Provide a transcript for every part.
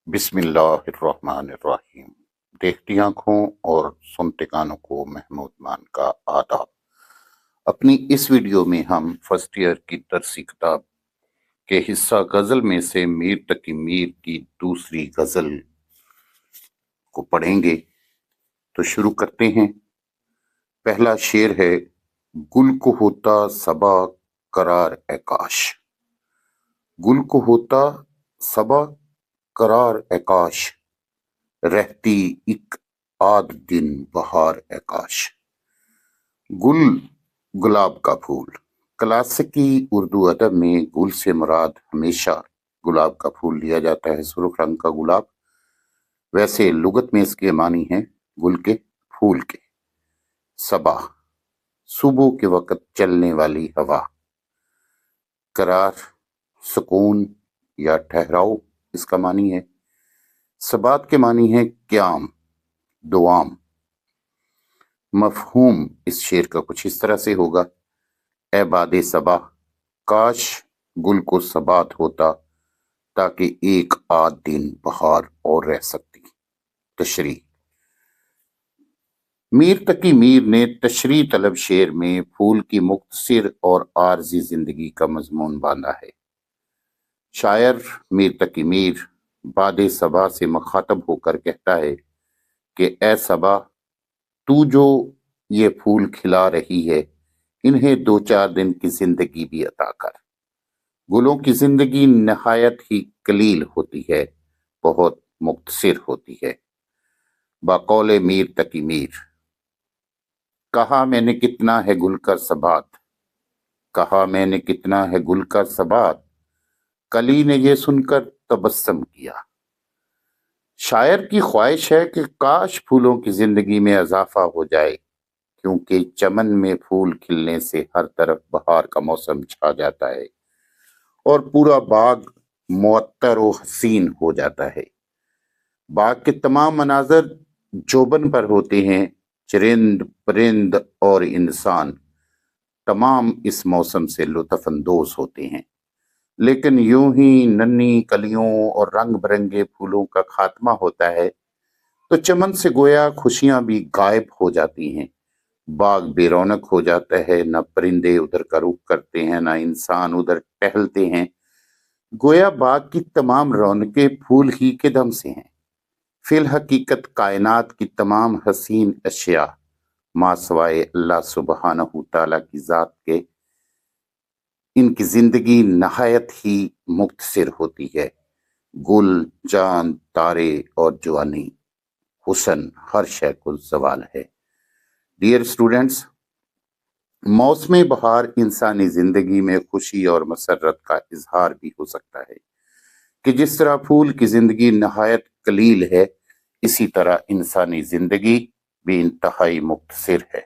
بسم اللہ الرحمن الرحیم۔ دیکھتی آنکھوں اور سنتے کانوں کو محمود مان کا آداب۔ اپنی اس ویڈیو میں ہم فرسٹ ایئر کی درسی کتاب کے حصہ غزل میں سے میر تقی میر کی دوسری غزل کو پڑھیں گے۔ تو شروع کرتے ہیں۔ پہلا شعر ہے: گل کو ہوتا صبا قرار اے کاش، گل کو ہوتا صبا قرار اے کاش، رہتی ایک آدھ دن بہار اے کاش۔ گل گلاب کا پھول۔ کلاسیکی اردو ادب میں گل سے مراد ہمیشہ گلاب کا پھول لیا جاتا ہے، سرخ رنگ کا گلاب۔ ویسے لغت میں اس کے معنی ہیں گل کے پھول کے۔ صبا، صبح کے وقت چلنے والی ہوا۔ قرار، سکون یا ٹھہراؤ اس کا معنی ہے۔ ثبات کے معنی ہے قیام، دوام۔ مفہوم اس شعر کا کچھ اس طرح سے ہوگا: اے باد صبا، کاش گل کو ثبات ہوتا تاکہ ایک آدھ دن بہار اور رہ سکتی۔ تشریح: میر تقی میر نے تشریح طلب شعر میں پھول کی مختصر اور عارضی زندگی کا مضمون باندھا ہے۔ شاعر میر تقی میر باد صبا سے مخاطب ہو کر کہتا ہے کہ اے صبا، تو جو یہ پھول کھلا رہی ہے، انہیں دو چار دن کی زندگی بھی عطا کر۔ گلوں کی زندگی نہایت ہی قلیل ہوتی ہے، بہت مختصر ہوتی ہے۔ بقول میر تقی میر: کہا میں نے کتنا ہے گل کا ثبات، کہا میں نے کتنا ہے گل کا ثبات، کلی نے یہ سن کر تبسم کیا۔ شاعر کی خواہش ہے کہ کاش پھولوں کی زندگی میں اضافہ ہو جائے، کیونکہ چمن میں پھول کھلنے سے ہر طرف بہار کا موسم چھا جاتا ہے اور پورا باغ معطر و حسین ہو جاتا ہے۔ باغ کے تمام مناظر جوبن پر ہوتے ہیں، چرند پرند اور انسان تمام اس موسم سے لطف اندوز ہوتے ہیں۔ لیکن یوں ہی ننھی کلیوں اور رنگ برنگے پھولوں کا خاتمہ ہوتا ہے تو چمن سے گویا خوشیاں بھی غائب ہو جاتی ہیں، باغ بے رونق ہو جاتا ہے، نہ پرندے ادھر کا رخ کرتے ہیں، نہ انسان ادھر ٹہلتے ہیں، گویا باغ کی تمام رونقیں پھول ہی کے دم سے ہیں۔ فی الحقیقت کائنات کی تمام حسین اشیاء ما سوائے اللہ سبحانہ تعالیٰ کی ذات کے، ان کی زندگی نہایت ہی مختصر ہوتی ہے۔ گل، چاند، تارے اور جوانی، حسن، ہر شے کو زوال ہے۔ ڈیئر اسٹوڈنٹس، موسم بہار انسانی زندگی میں خوشی اور مسرت کا اظہار بھی ہو سکتا ہے کہ جس طرح پھول کی زندگی نہایت قلیل ہے، اسی طرح انسانی زندگی بھی انتہائی مختصر ہے،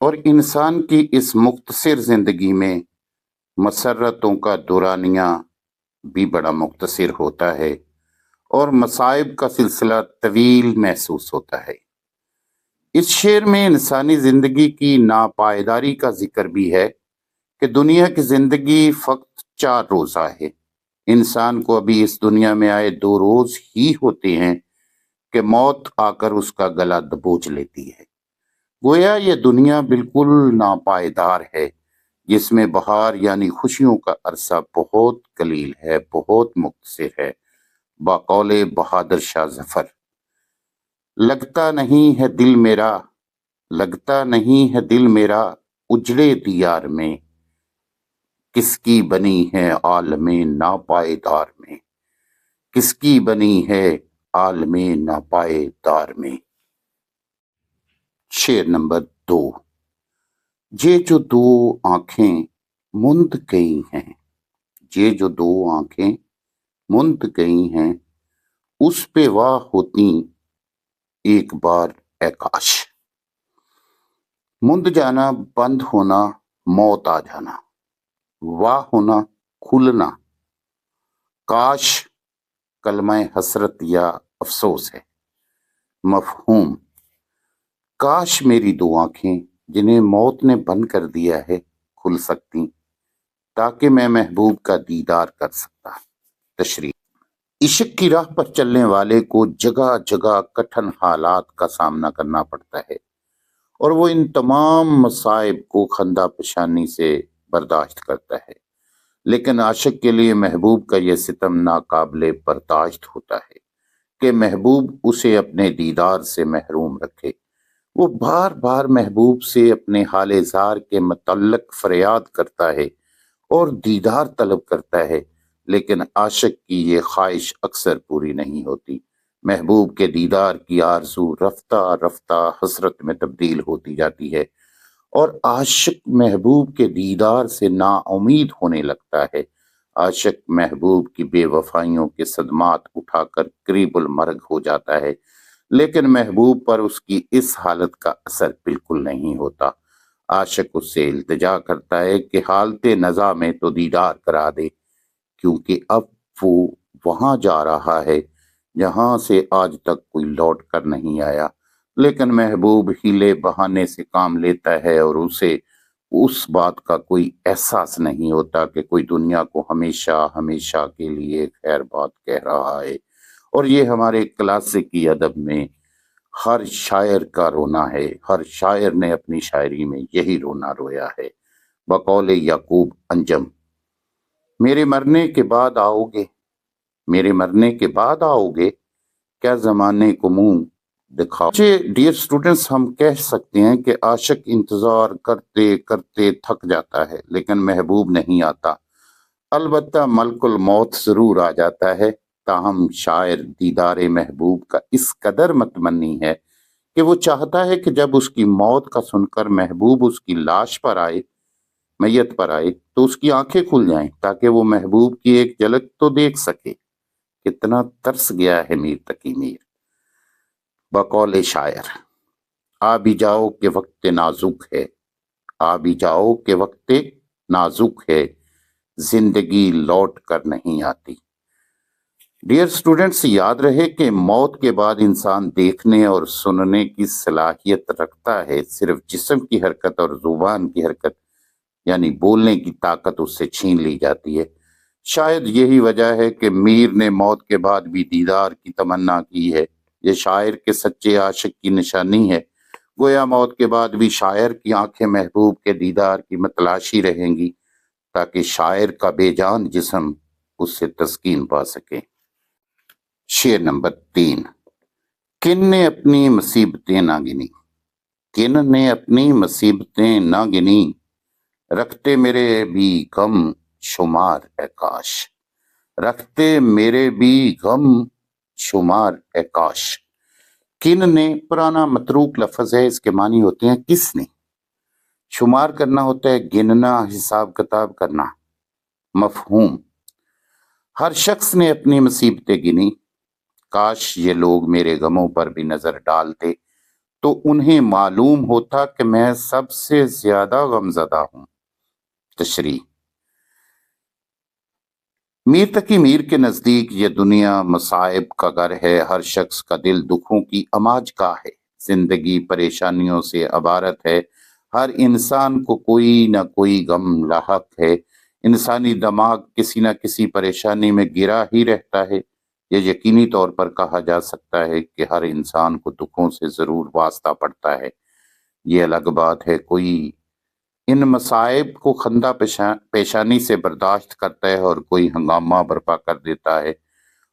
اور انسان کی اس مختصر زندگی میں مسرتوں کا دورانیہ بھی بڑا مختصر ہوتا ہے اور مصائب کا سلسلہ طویل محسوس ہوتا ہے۔ اس شعر میں انسانی زندگی کی ناپائیداری کا ذکر بھی ہے کہ دنیا کی زندگی فقط 4 روزہ ہے۔ انسان کو ابھی اس دنیا میں آئے 2 روز ہی ہوتے ہیں کہ موت آ کر اس کا گلا دبوچ لیتی ہے۔ گویا یہ دنیا بالکل ناپائیدار ہے، جس میں بہار یعنی خوشیوں کا عرصہ بہت قلیل ہے، بہت مختصر ہے۔ بقول بہادر شاہ ظفر: لگتا نہیں ہے دل میرا، لگتا نہیں ہے دل میرا اجڑے دیار میں، کس کی بنی ہے عالم ناپائیدار میں، کس کی بنی ہے عالم ناپائیدار میں۔ شعر نمبر 2: یہ جو 2 آنکھیں مند گئی ہیں، یہ جو 2 آنکھیں مند گئی ہیں، اس پہ واہ ہوتی ایک بار اے کاش۔ مند جانا، بند ہونا، موت آ جانا، واہ ہونا، کھلنا، کاش کلمہ حسرت یا افسوس ہے۔ مفہوم: کاش میری 2 آنکھیں جنہیں موت نے بند کر دیا ہے کھل سکتی تاکہ میں محبوب کا دیدار کر سکتا۔ تشریح: عشق کی راہ پر چلنے والے کو جگہ جگہ کٹھن حالات کا سامنا کرنا پڑتا ہے اور وہ ان تمام مصائب کو خندہ پیشانی سے برداشت کرتا ہے، لیکن عاشق کے لیے محبوب کا یہ ستم ناقابل برداشت ہوتا ہے کہ محبوب اسے اپنے دیدار سے محروم رکھے۔ وہ بار بار محبوب سے اپنے حال زار کے متعلق فریاد کرتا ہے اور دیدار طلب کرتا ہے، لیکن عاشق کی یہ خواہش اکثر پوری نہیں ہوتی۔ محبوب کے دیدار کی آرزو رفتہ رفتہ حسرت میں تبدیل ہوتی جاتی ہے اور عاشق محبوب کے دیدار سے نا امید ہونے لگتا ہے۔ عاشق محبوب کی بے وفائیوں کے صدمات اٹھا کر قریب المرگ ہو جاتا ہے، لیکن محبوب پر اس کی اس حالت کا اثر بالکل نہیں ہوتا۔ عاشق اس سے التجا کرتا ہے کہ حالت نزا میں تو دیدار کرا دے، کیونکہ اب وہ وہاں جا رہا ہے جہاں سے آج تک کوئی لوٹ کر نہیں آیا، لیکن محبوب ہیلے بہانے سے کام لیتا ہے اور اسے اس بات کا کوئی احساس نہیں ہوتا کہ کوئی دنیا کو ہمیشہ ہمیشہ کے لیے خیر بات کہہ رہا ہے۔ اور یہ ہمارے کلاسیکی ادب میں ہر شاعر کا رونا ہے، ہر شاعر نے اپنی شاعری میں یہی رونا رویا ہے۔ بقول یعقوب انجم، میرے مرنے کے بعد آؤ گے، میرے مرنے کے بعد آؤ گے، کیا زمانے کو منہ دکھاؤ۔ ڈیئر اسٹوڈنٹس، ہم کہہ سکتے ہیں کہ عاشق انتظار کرتے کرتے تھک جاتا ہے لیکن محبوب نہیں آتا۔ البتہ ملک الموت ضرور آ جاتا ہے، تاہم شاعر دیدار محبوب کا اس قدر متمنی ہے کہ وہ چاہتا ہے کہ جب اس کی موت کا سن کر محبوب اس کی لاش پر آئے، میت پر آئے، تو اس کی آنکھیں کھل جائیں تاکہ وہ محبوب کی ایک جھلک تو دیکھ سکے۔ کتنا ترس گیا ہے میر تقی میر۔ بقول شاعر، آ بھی جاؤ کہ وقت نازک ہے، آ بھی جاؤ کہ وقت نازک ہے، زندگی لوٹ کر نہیں آتی۔ ڈیئر اسٹوڈنٹس، یاد رہے کہ موت کے بعد انسان دیکھنے اور سننے کی صلاحیت رکھتا ہے، صرف جسم کی حرکت اور زبان کی حرکت یعنی بولنے کی طاقت اس سے چھین لی جاتی ہے۔ شاید یہی وجہ ہے کہ میر نے موت کے بعد بھی دیدار کی تمنا کی ہے۔ یہ شاعر کے سچے عاشق کی نشانی ہے۔ گویا موت کے بعد بھی شاعر کی آنکھیں محبوب کے دیدار کی متلاشی رہیں گی تاکہ شاعر کا بے جان جسم اس سے تسکین پا سکے۔ شعر نمبر 3۔ کن نے اپنی مصیبتیں نہ گنی، کن نے اپنی مصیبتیں نہ گنی، رکھتے میرے بھی غم شمار اے کاش، رکھتے میرے بھی غم شمار اے کاش۔ کن نے پرانا متروک لفظ ہے، اس کے معنی ہوتے ہیں کس نے۔ شمار کرنا ہوتا ہے گننا، حساب کتاب کرنا۔ مفہوم، ہر شخص نے اپنی مصیبتیں گنی، کاش یہ لوگ میرے غموں پر بھی نظر ڈالتے تو انہیں معلوم ہوتا کہ میں سب سے زیادہ غم زدہ ہوں۔ تشریح، میر تقی میر کے نزدیک یہ دنیا مصائب کا گھر ہے، ہر شخص کا دل دکھوں کی اماج کا ہے، زندگی پریشانیوں سے عبارت ہے، ہر انسان کو کوئی نہ کوئی غم لاحق ہے، انسانی دماغ کسی نہ کسی پریشانی میں گرا ہی رہتا ہے۔ یہ یقینی طور پر کہا جا سکتا ہے کہ ہر انسان کو دکھوں سے ضرور واسطہ پڑتا ہے۔ یہ الگ بات ہے کوئی ان مصائب کو خندہ پیشانی سے برداشت کرتا ہے اور کوئی ہنگامہ برپا کر دیتا ہے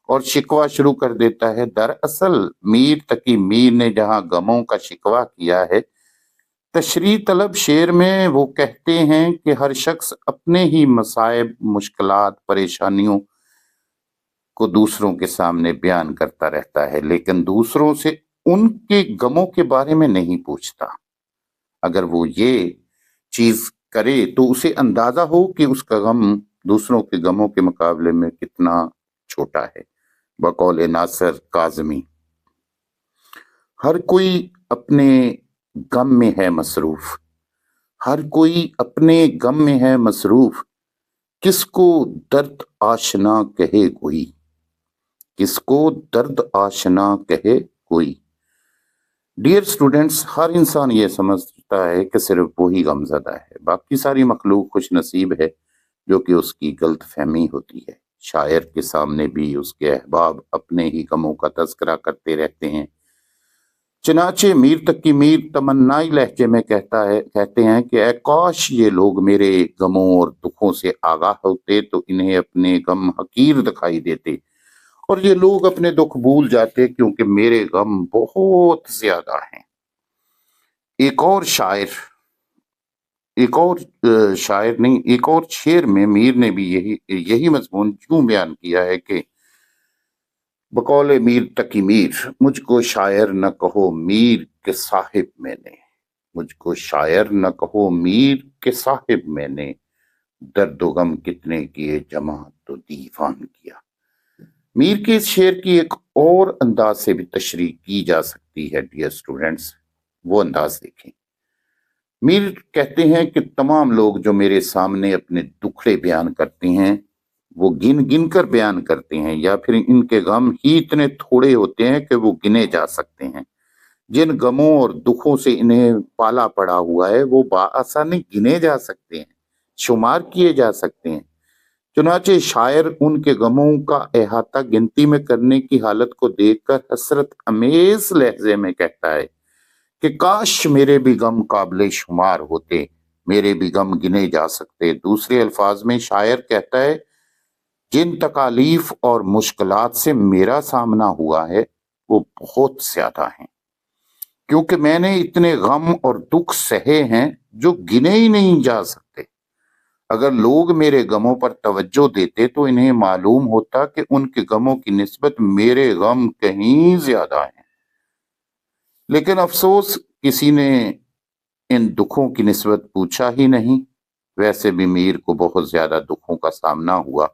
اور شکوہ شروع کر دیتا ہے۔ دراصل میر تقی میر نے جہاں غموں کا شکوہ کیا ہے، تشریح طلب شعر میں وہ کہتے ہیں کہ ہر شخص اپنے ہی مصائب، مشکلات، پریشانیوں کو دوسروں کے سامنے بیان کرتا رہتا ہے، لیکن دوسروں سے ان کے غموں کے بارے میں نہیں پوچھتا۔ اگر وہ یہ چیز کرے تو اسے اندازہ ہو کہ اس کا غم دوسروں کے غموں کے مقابلے میں کتنا چھوٹا ہے۔ بقول ناصر کاظمی، ہر کوئی اپنے غم میں ہے مصروف، ہر کوئی اپنے غم میں ہے مصروف، کس کو درد آشنا کہے کوئی، کس کو درد آشنا کہے کوئی۔ ڈیئر اسٹوڈنٹس، ہر انسان یہ سمجھتا ہے کہ صرف وہی غم زدہ ہے، باقی ساری مخلوق خوش نصیب ہے، جو کہ اس کی غلط فہمی ہوتی ہے۔ شاعر کے سامنے بھی اس کے احباب اپنے ہی غموں کا تذکرہ کرتے رہتے ہیں۔ چنانچہ میر تقی میر تمنائی لہجے میں کہتے ہیں کہ اے کاش یہ لوگ میرے غموں اور دکھوں سے آگاہ ہوتے تو انہیں اپنے غم حقیر دکھائی دیتے اور یہ لوگ اپنے دکھ بھول جاتے کیونکہ میرے غم بہت زیادہ ہیں۔ ایک اور شعر میں میر نے بھی یہی مضمون کیوں بیان کیا ہے کہ بقول میر تقی میر، مجھ کو شاعر نہ کہو میر کے صاحب میں نے، مجھ کو شاعر نہ کہو میر کے صاحب میں نے، درد و غم کتنے کیے جمع تو دیوان کیا۔ میر کے اس شعر کی ایک اور انداز سے بھی تشریح کی جا سکتی ہے ڈیئر اسٹوڈنٹس، وہ انداز دیکھیں۔ میر کہتے ہیں کہ تمام لوگ جو میرے سامنے اپنے دکھڑے بیان کرتے ہیں وہ گن گن کر بیان کرتے ہیں، یا پھر ان کے غم ہی اتنے تھوڑے ہوتے ہیں کہ وہ گنے جا سکتے ہیں۔ جن غموں اور دکھوں سے انہیں پالا پڑا ہوا ہے وہ بآسانی گنے جا سکتے ہیں، شمار کیے جا سکتے ہیں۔ چنانچہ شاعر ان کے غموں کا احاطہ گنتی میں کرنے کی حالت کو دیکھ کر حسرت امیز لہجے میں کہتا ہے کہ کاش میرے بھی غم قابل شمار ہوتے، میرے بھی غم گنے جا سکتے۔ دوسرے الفاظ میں شاعر کہتا ہے جن تکالیف اور مشکلات سے میرا سامنا ہوا ہے وہ بہت زیادہ ہیں، کیونکہ میں نے اتنے غم اور دکھ سہے ہیں جو گنے ہی نہیں جا سکتے۔ اگر لوگ میرے غموں پر توجہ دیتے تو انہیں معلوم ہوتا کہ ان کے غموں کی نسبت میرے غم کہیں زیادہ ہیں، لیکن افسوس کسی نے ان دکھوں کی نسبت پوچھا ہی نہیں۔ ویسے بھی میر کو بہت زیادہ دکھوں کا سامنا ہوا،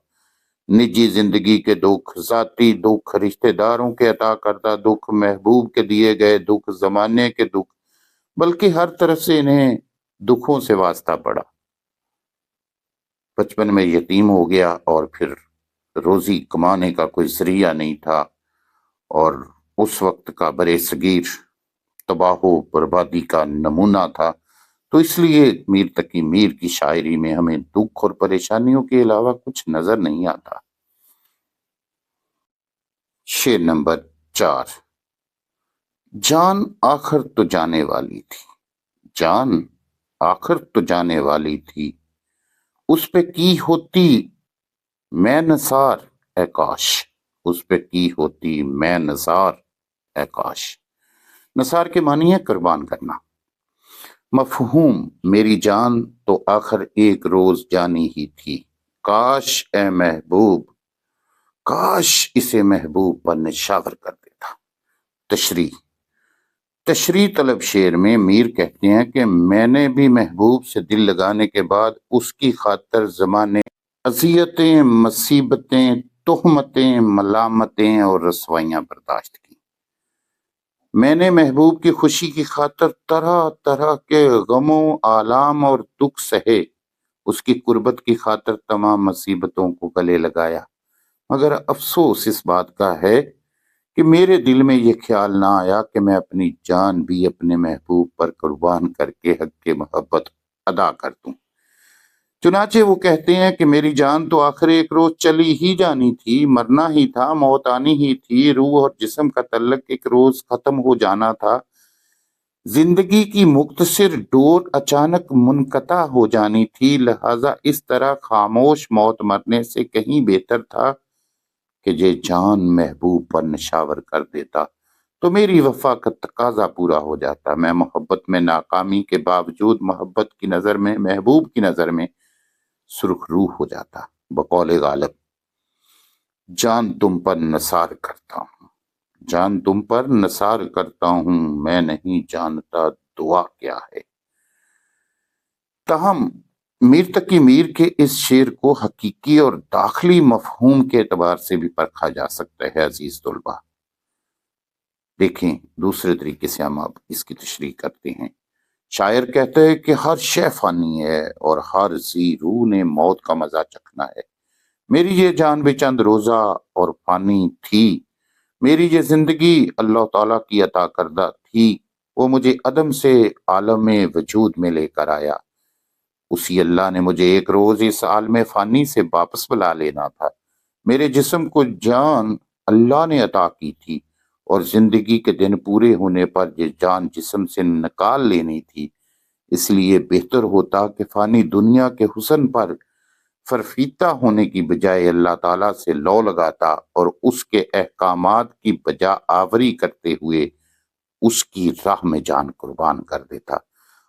نجی زندگی کے دکھ، ذاتی دکھ، رشتہ داروں کے عطا کردہ دکھ، محبوب کے دیے گئے دکھ، زمانے کے دکھ، بلکہ ہر طرف سے انہیں دکھوں سے واسطہ پڑا۔ بچپن میں یتیم ہو گیا اور پھر روزی کمانے کا کوئی ذریعہ نہیں تھا، اور اس وقت کا برے صغیر تباہ و بربادی کا نمونہ تھا، تو اس لیے میر تقی میر کی شاعری میں ہمیں دکھ اور پریشانیوں کے علاوہ کچھ نظر نہیں آتا۔ شعر نمبر 4۔ جان آخر تو جانے والی تھی، جان آخر تو جانے والی تھی، اس پہ کی ہوتی میں نثار اے کاش، اس پہ کی ہوتی میں نثار اے کاش۔ نثار کے معنی ہے قربان کرنا۔ مفہوم میری جان تو آخر ایک روز جانی ہی تھی، کاش اے محبوب، کاش اسے محبوب پر نشاور کر دیتا۔ تشریح طلب شعر میں میر کہتے ہیں کہ میں نے بھی محبوب سے دل لگانے کے بعد اس کی خاطر زمانے اذیتیں، مصیبتیں، تہمتیں، ملامتیں اور رسوائیاں برداشت کی۔ میں نے محبوب کی خوشی کی خاطر طرح طرح کے غموں، آلام اور دکھ سہے، اس کی قربت کی خاطر تمام مصیبتوں کو گلے لگایا، مگر افسوس اس بات کا ہے کہ میرے دل میں یہ خیال نہ آیا کہ میں اپنی جان بھی اپنے محبوب پر قربان کر کے حق کے محبت ادا کر دوں۔ چنانچہ وہ کہتے ہیں کہ میری جان تو آخر ایک روز چلی ہی جانی تھی، مرنا ہی تھا، موت آنی ہی تھی، روح اور جسم کا تعلق ایک روز ختم ہو جانا تھا، زندگی کی مختصر ڈور اچانک منقطع ہو جانی تھی، لہذا اس طرح خاموش موت مرنے سے کہیں بہتر تھا کہ یہ جان محبوب پر نشاور کر دیتا تو میری وفا کا تقاضا پورا ہو جاتا۔ میں محبت میں ناکامی کے باوجود محبت کی نظر میں، محبوب کی نظر میں سرخ روح ہو جاتا۔ بقول غالب، جان تم پر نثار کرتا ہوں، جان تم پر نثار کرتا ہوں، میں نہیں جانتا دعا کیا ہے۔ تاہم میر تقی میر کے اس شعر کو حقیقی اور داخلی مفہوم کے اعتبار سے بھی پرکھا جا سکتا ہے عزیز طلبہ۔ دیکھیں دوسرے طریقے سے ہم اب اس کی تشریح کرتے ہیں۔ شاعر کہتا ہے کہ ہر شے فانی ہے اور ہر ذی روح نے موت کا مزہ چکھنا ہے۔ میری یہ جان بھی چند روزہ اور فانی تھی، میری یہ زندگی اللہ تعالیٰ کی عطا کردہ تھی، وہ مجھے عدم سے عالم وجود میں لے کر آیا، اسی اللہ نے مجھے ایک روز اس عالم فانی سے واپس بلا لینا تھا۔ میرے جسم کو جان اللہ نے عطا کی تھی اور زندگی کے دن پورے ہونے پر یہ جان جسم سے نکال لینی تھی، اس لیے بہتر ہوتا کہ فانی دنیا کے حسن پر فرفیتہ ہونے کی بجائے اللہ تعالیٰ سے لو لگاتا اور اس کے احکامات کی بجا آوری کرتے ہوئے اس کی راہ میں جان قربان کر دیتا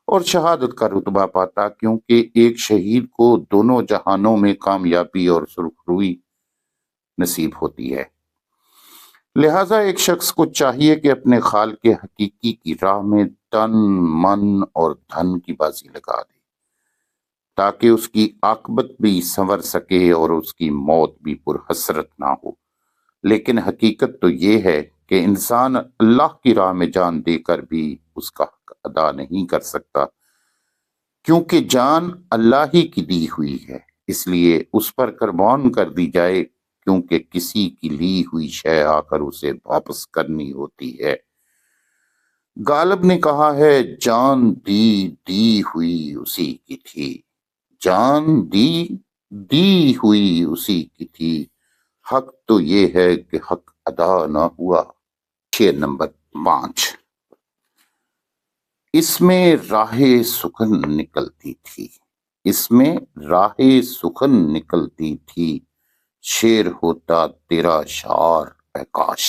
اور شہادت کا رتبہ پاتا، کیونکہ ایک شہید کو دونوں جہانوں میں کامیابی اور سرخروئی نصیب ہوتی ہے۔ لہٰذا ایک شخص کو چاہیے کہ اپنے خالق حقیقی کی راہ میں تن، من اور دھن کی بازی لگا دے تاکہ اس کی عاقبت بھی سنور سکے اور اس کی موت بھی پرحسرت نہ ہو۔ لیکن حقیقت تو یہ ہے کہ انسان اللہ کی راہ میں جان دے کر بھی اس کا حق ادا نہیں کر سکتا، کیونکہ جان اللہ ہی کی دی ہوئی ہے، اس لیے اس پر قربان کر دی جائے، کیونکہ کسی کی لی ہوئی شے آ کر اسے واپس کرنی ہوتی ہے۔ غالب نے کہا ہے جان دی ہوئی اسی کی تھی، جان دی ہوئی اسی کی تھی، حق تو یہ ہے کہ حق ادا نہ ہوا۔ شعر نمبر 5۔ اس میں راہ سخن نکلتی تھی، اس میں راہ سخن نکلتی تھی، شعر ہوتا تیرا شعار اے کاش۔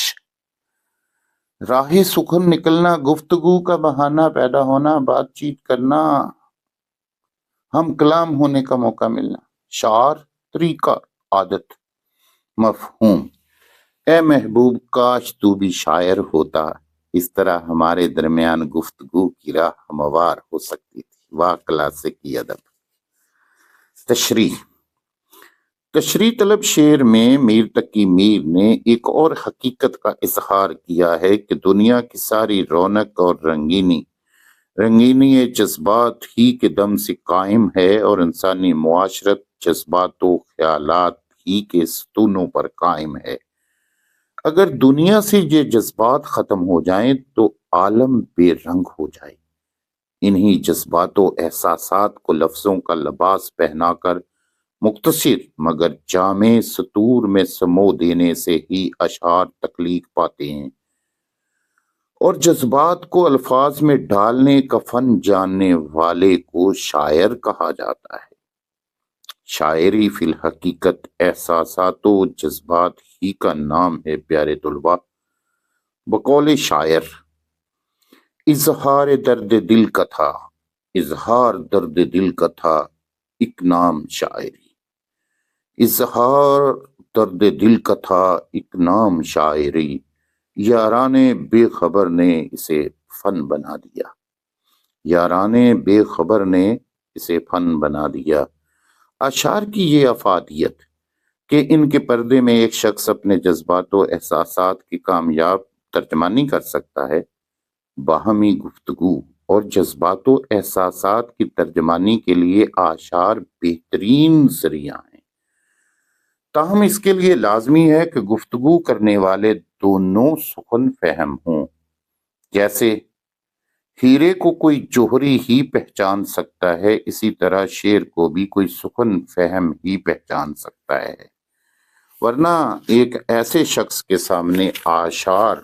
راہ سخن نکلنا، گفتگو کا بہانہ پیدا ہونا، بات چیت کرنا، ہم کلام ہونے کا موقع ملنا، شعار طریقہ، عادت، مفہوم۔ اے محبوب کاش تو بھی شاعر ہوتا، اس طرح ہمارے درمیان گفتگو کی راہ ہموار ہو سکتی تھی۔ واہ کلاسیکی ادب۔ تشریح طلب شعر میں میر تقی میر نے ایک اور حقیقت کا اظہار کیا ہے کہ دنیا کی ساری رونق اور رنگینی جذبات ہی کے دم سے قائم ہے اور انسانی معاشرت جذبات و خیالات ہی کے ستونوں پر قائم ہے۔ اگر دنیا سے یہ جذبات ختم ہو جائیں تو عالم بے رنگ ہو جائے۔ انہی جذبات و احساسات کو لفظوں کا لباس پہنا کر مختصر مگر جامع سطور میں سمو دینے سے ہی اشعار تخلیق پاتے ہیں، اور جذبات کو الفاظ میں ڈالنے کا فن جاننے والے کو شاعر کہا جاتا ہے۔ شاعری فی الحقیقت احساسات و جذبات ہی کا نام ہے پیارے طلباء۔ بقول شاعر، اظہار درد دل کا تھا، اظہار درد دل کا تھا، ایک نام شاعری۔ اظہار درد دل کا تھا، ایک نام شاعری، یاران بے خبر نے اسے فن بنا دیا، یاران بے خبر نے اسے فن بنا دیا۔ اشعار کی یہ افادیت کہ ان کے پردے میں ایک شخص اپنے جذبات و احساسات کی کامیاب ترجمانی کر سکتا ہے۔ باہمی گفتگو اور جذبات و احساسات کی ترجمانی کے لیے اشعار بہترین ذریعہ ہیں، تاہم اس کے لیے لازمی ہے کہ گفتگو کرنے والے دونوں سخن فہم ہوں۔ جیسے ہیرے کو کوئی جوہری ہی پہچان سکتا ہے، اسی طرح شعر کو بھی کوئی سخن فہم ہی پہچان سکتا ہے، ورنہ ایک ایسے شخص کے سامنے اشعار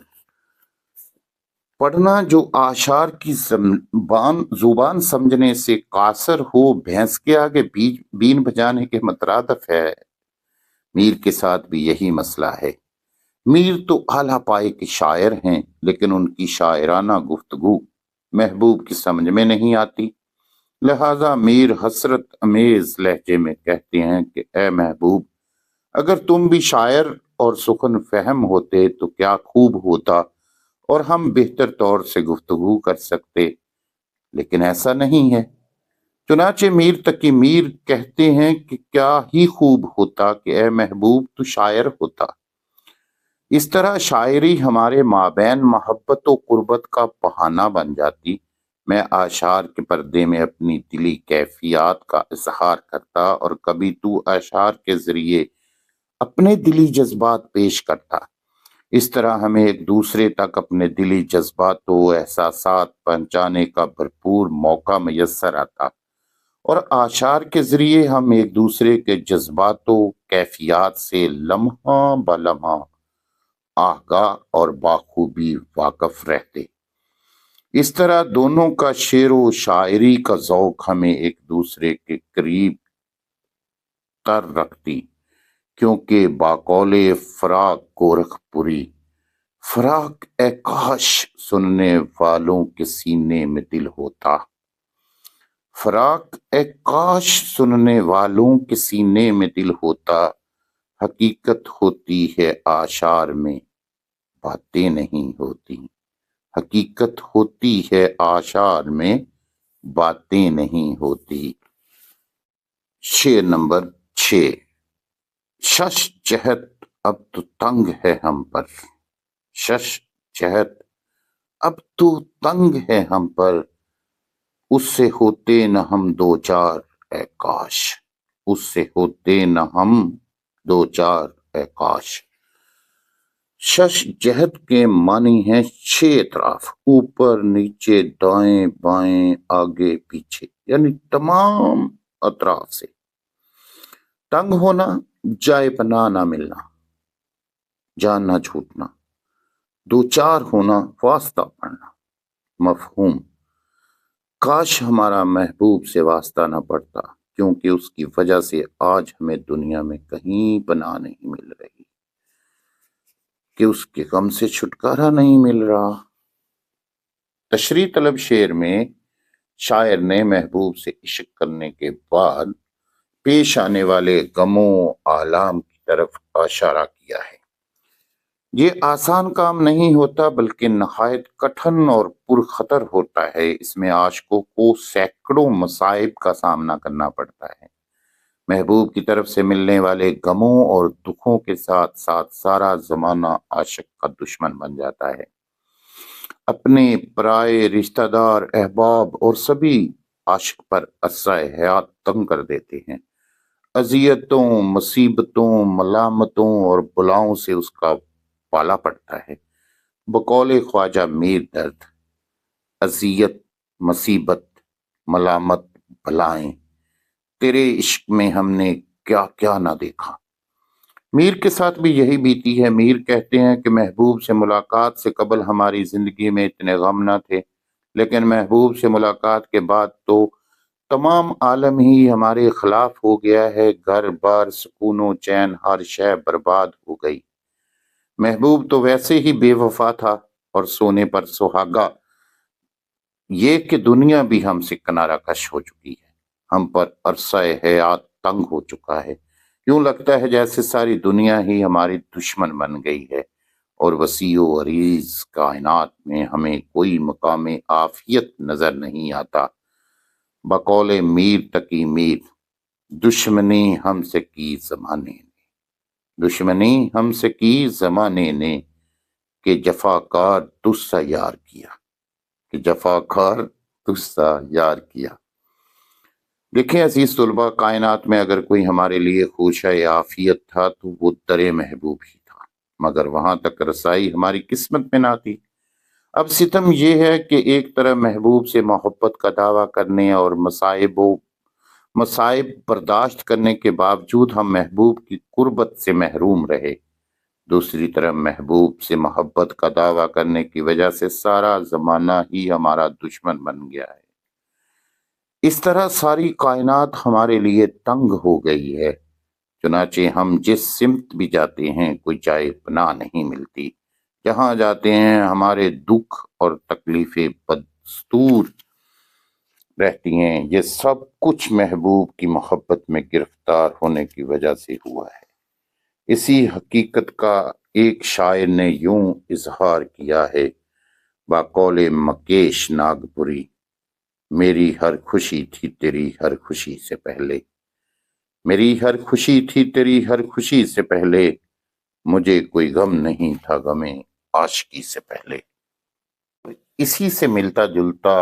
پڑھنا جو اشعار کی زبان سمجھنے سے قاصر ہو، بھینس کے آگے بین بجانے کے مترادف ہے۔ میر کے ساتھ بھی یہی مسئلہ ہے۔ میر تو اعلیٰ پائے کے شاعر ہیں، لیکن ان کی شاعرانہ گفتگو محبوب کی سمجھ میں نہیں آتی، لہٰذا میر حسرت امیز لہجے میں کہتے ہیں کہ اے محبوب، اگر تم بھی شاعر اور سخن فہم ہوتے تو کیا خوب ہوتا اور ہم بہتر طور سے گفتگو کر سکتے، لیکن ایسا نہیں ہے۔ چنانچہ میر تقی میر کہتے ہیں کہ کیا ہی خوب ہوتا کہ اے محبوب تو شاعر ہوتا۔ اس طرح شاعری ہمارے مابین محبت و قربت کا بہانہ بن جاتی۔ میں اشعار کے پردے میں اپنی دلی کیفیات کا اظہار کرتا اور کبھی تو اشعار کے ذریعے اپنے دلی جذبات پیش کرتا۔ اس طرح ہمیں ایک دوسرے تک اپنے دلی جذبات و احساسات پہنچانے کا بھرپور موقع میسر آتا اور آشعار کے ذریعے ہم ایک دوسرے کے جذبات و کیفیات سے لمحہ بلمحہ آگاہ اور بخوبی واقف رہتے۔ اس طرح دونوں کا شعر و شاعری کا ذوق ہمیں ایک دوسرے کے قریب تر رکھتی، کیونکہ باقول فراق گورکھ پوری، فراق اے کاش سننے والوں کے سینے میں دل ہوتا، فراق اے کاش سننے والوں کے سینے میں دل ہوتا، حقیقت ہوتی ہے آشعار میں باتیں نہیں ہوتی، حقیقت ہوتی ہے آشعار میں باتیں نہیں ہوتی۔ شعر نمبر 6۔ شش جہت اب تو تنگ ہے ہم پر، شش جہت اب تو تنگ ہے ہم پر، اس سے ہوتے نہ ہم دو چار اے کاش، اس سے ہوتے نہ ہم دو چار اے کاش۔ شش جہت کے معنی ہیں 6 اطراف، اوپر نیچے دائیں بائیں آگے پیچھے، یعنی تمام اطراف سے۔ تنگ ہونا، جائے پناہ نہ ملنا، جان نہ چھوٹنا۔ دو چار ہونا، واسطہ پڑھنا۔ مفہوم: کاش ہمارا محبوب سے واسطہ نہ پڑتا، کیونکہ اس کی وجہ سے آج ہمیں دنیا میں کہیں پناہ نہیں مل رہی، کہ اس کے غم سے چھٹکارا نہیں مل رہا۔ تشریح طلب شعر میں شاعر نے محبوب سے عشق کرنے کے بعد پیش آنے والے غموں آلام کی طرف اشارہ کیا ہے۔ یہ آسان کام نہیں ہوتا، بلکہ نہایت کٹھن اور پرخطر ہوتا ہے۔ اس میں عاشقوں کو سینکڑوں مصائب کا سامنا کرنا پڑتا ہے۔ محبوب کی طرف سے ملنے والے غموں اور دکھوں کے ساتھ ساتھ سارا زمانہ عاشق کا دشمن بن جاتا ہے۔ اپنے پرائے رشتہ دار، احباب اور سبھی عاشق پر عرصہ حیات تنگ کر دیتے ہیں۔ اذیتوں، مصیبتوں، ملامتوں اور بلاؤں سے اس کا پالا پڑتا ہے۔ بقول خواجہ میر درد، اذیت، مصیبت، ملامت، بلائیں، تیرے عشق میں ہم نے کیا کیا نہ دیکھا۔ میر کے ساتھ بھی یہی بیتی ہے۔ میر کہتے ہیں کہ محبوب سے ملاقات سے قبل ہماری زندگی میں اتنے غم نہ تھے، لیکن محبوب سے ملاقات کے بعد تو تمام عالم ہی ہمارے خلاف ہو گیا ہے۔ گھر بار، سکون و چین، ہر شے برباد ہو گئی۔ محبوب تو ویسے ہی بے وفا تھا اور سونے پر سہاگا، یہ کہ دنیا بھی ہم سے کنارہ کش ہو چکی ہے، ہم پر عرصہ حیات تنگ ہو چکا ہے۔ یوں لگتا ہے جیسے ساری دنیا ہی ہماری دشمن بن گئی ہے، اور وسیع و عریض کائنات میں ہمیں کوئی مقام عافیت نظر نہیں آتا۔ بقول میر تقی میر، دشمنی ہم سے کی زمانے نے، دشمنی ہم سے کی زمانے نے، کہ جفاکار تجھ سا یار کیا، کہ جفاکار تجھ سا یار کیا۔ دیکھیں عزیز طلباء، کائنات میں اگر کوئی ہمارے لیے خوشہ عافیت تھا تو وہ در محبوب ہی تھا، مگر وہاں تک رسائی ہماری قسمت میں نہ تھی۔ اب ستم یہ ہے کہ ایک طرح محبوب سے محبت کا دعویٰ کرنے اور مصائب برداشت کرنے کے باوجود ہم محبوب کی قربت سے محروم رہے، دوسری طرف محبوب سے محبت کا دعویٰ کرنے کی وجہ سے سارا زمانہ ہی ہمارا دشمن بن گیا ہے۔ اس طرح ساری کائنات ہمارے لیے تنگ ہو گئی ہے، چنانچہ ہم جس سمت بھی جاتے ہیں کوئی جائے پناہ نہیں ملتی۔ جہاں جاتے ہیں ہمارے دکھ اور تکلیفیں بدستور رہتی ہیں۔ یہ سب کچھ محبوب کی محبت میں گرفتار ہونے کی وجہ سے ہوا ہے۔ اسی حقیقت کا ایک شاعر نے یوں اظہار کیا ہے بقول مکیش ناگپوری: میری ہر خوشی تھی تیری ہر خوشی سے پہلے، میری ہر خوشی تھی تیری ہر خوشی سے پہلے، مجھے کوئی غم نہیں تھا غم عاشقی سے پہلے۔ اسی سے ملتا جلتا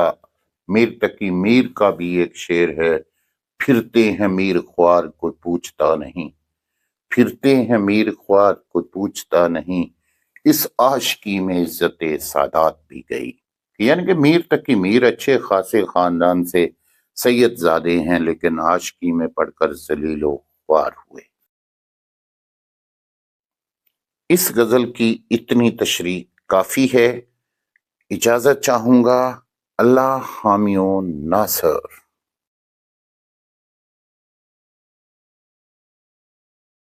میر تقی میر کا بھی ایک شعر ہے: پھرتے ہیں میر خوار کوئی پوچھتا نہیں، پھرتے ہیں میر خوار کوئی پوچھتا نہیں، اس عاشقی میں عزت سادات بھی گئی۔ یعنی کہ میر تقی میر اچھے خاصے خاندان سے سید زادے ہیں لیکن عاشقی میں پڑھ کر ذلیل و خوار ہوئے۔ اس غزل کی اتنی تشریح کافی ہے۔ اجازت چاہوں گا۔ اللہ حامی و ناصر۔